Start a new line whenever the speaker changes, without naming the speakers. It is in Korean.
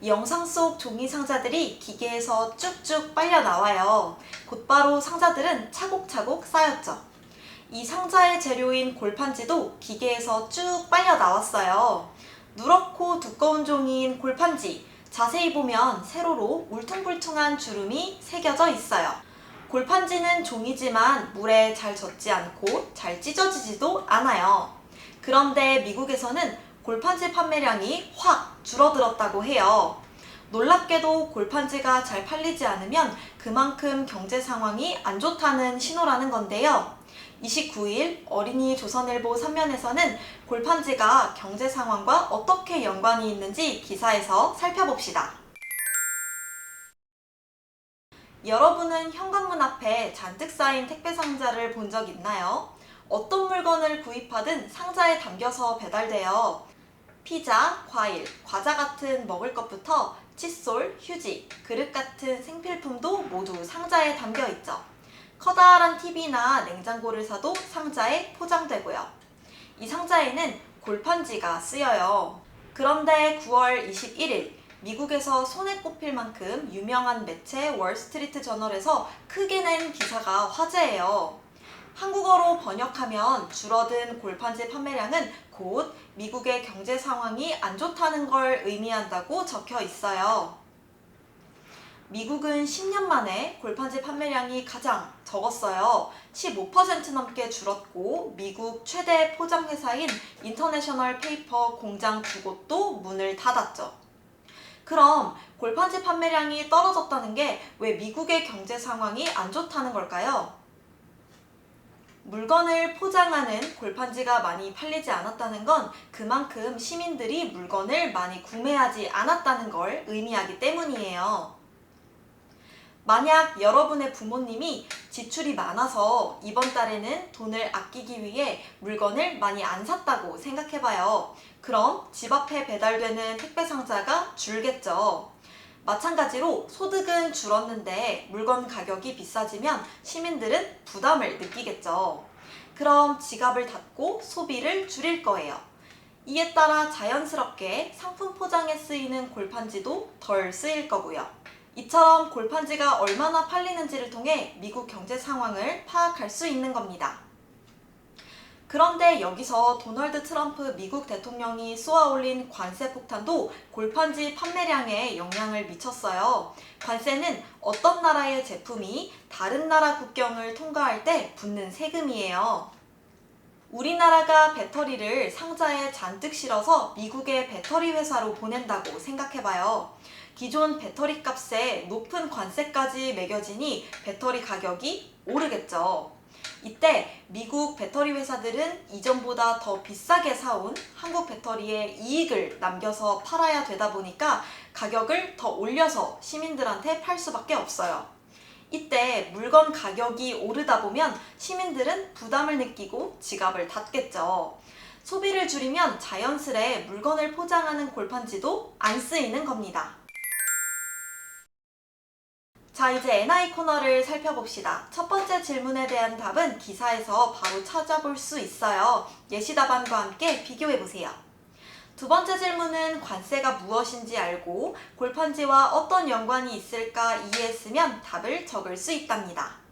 이 영상 속 종이 상자들이 기계에서 쭉쭉 빨려 나와요. 곧바로 상자들은 차곡차곡 쌓였죠. 이 상자의 재료인 골판지도 기계에서 쭉 빨려 나왔어요. 누렇고 두꺼운 종이인 골판지, 자세히 보면 세로로 울퉁불퉁한 주름이 새겨져 있어요. 골판지는 종이지만 물에 잘 젖지 않고 잘 찢어지지도 않아요. 그런데 미국에서는 골판지 판매량이 확 줄어들었다고 해요. 놀랍게도 골판지가 잘 팔리지 않으면 그만큼 경제 상황이 안 좋다는 신호라는 건데요. 29일 어린이 조선일보 3면에서는 골판지가 경제 상황과 어떻게 연관이 있는지 기사에서 살펴봅시다. 여러분은 현관문 앞에 잔뜩 쌓인 택배 상자를 본 적 있나요? 어떤 물건을 구입하든 상자에 담겨서 배달돼요. 피자, 과일, 과자 같은 먹을 것부터 칫솔, 휴지, 그릇 같은 생필품도 모두 상자에 담겨 있죠. 커다란 TV나 냉장고를 사도 상자에 포장되고요. 이 상자에는 골판지가 쓰여요. 그런데 9월 21일 미국에서 손에 꼽힐 만큼 유명한 매체 월스트리트 저널에서 크게 낸 기사가 화제예요. 한국어로 번역하면 줄어든 골판지 판매량은 곧 미국의 경제 상황이 안 좋다는 걸 의미한다고 적혀 있어요. 미국은 10년 만에 골판지 판매량이 가장 적었어요. 15% 넘게 줄었고 미국 최대 포장 회사인 인터내셔널 페이퍼 공장 2곳도 문을 닫았죠. 그럼 골판지 판매량이 떨어졌다는 게 왜 미국의 경제 상황이 안 좋다는 걸까요? 물건을 포장하는 골판지가 많이 팔리지 않았다는 건 그만큼 시민들이 물건을 많이 구매하지 않았다는 걸 의미하기 때문이에요. 만약 여러분의 부모님이 지출이 많아서 이번 달에는 돈을 아끼기 위해 물건을 많이 안 샀다고 생각해봐요. 그럼 집 앞에 배달되는 택배 상자가 줄겠죠. 마찬가지로 소득은 줄었는데 물건 가격이 비싸지면 시민들은 부담을 느끼겠죠. 그럼 지갑을 닫고 소비를 줄일 거예요. 이에 따라 자연스럽게 상품 포장에 쓰이는 골판지도 덜 쓰일 거고요. 이처럼 골판지가 얼마나 팔리는지를 통해 미국 경제 상황을 파악할 수 있는 겁니다. 그런데 여기서 도널드 트럼프 미국 대통령이 쏘아올린 관세 폭탄도 골판지 판매량에 영향을 미쳤어요. 관세는 어떤 나라의 제품이 다른 나라 국경을 통과할 때 붙는 세금이에요. 우리나라가 배터리를 상자에 잔뜩 실어서 미국의 배터리 회사로 보낸다고 생각해봐요. 기존 배터리 값에 높은 관세까지 매겨지니 배터리 가격이 오르겠죠. 이때 미국 배터리 회사들은 이전보다 더 비싸게 사온 한국 배터리에 이익을 남겨서 팔아야 되다 보니까 가격을 더 올려서 시민들한테 팔 수밖에 없어요. 이때 물건 가격이 오르다 보면 시민들은 부담을 느끼고 지갑을 닫겠죠. 소비를 줄이면 자연스레 물건을 포장하는 골판지도 안 쓰이는 겁니다. 자, 이제 NI 코너를 살펴봅시다. 첫 번째 질문에 대한 답은 기사에서 바로 찾아볼 수 있어요. 예시 답안과 함께 비교해보세요. 두 번째 질문은 관세가 무엇인지 알고 골판지와 어떤 연관이 있을까 이해했으면 답을 적을 수 있답니다.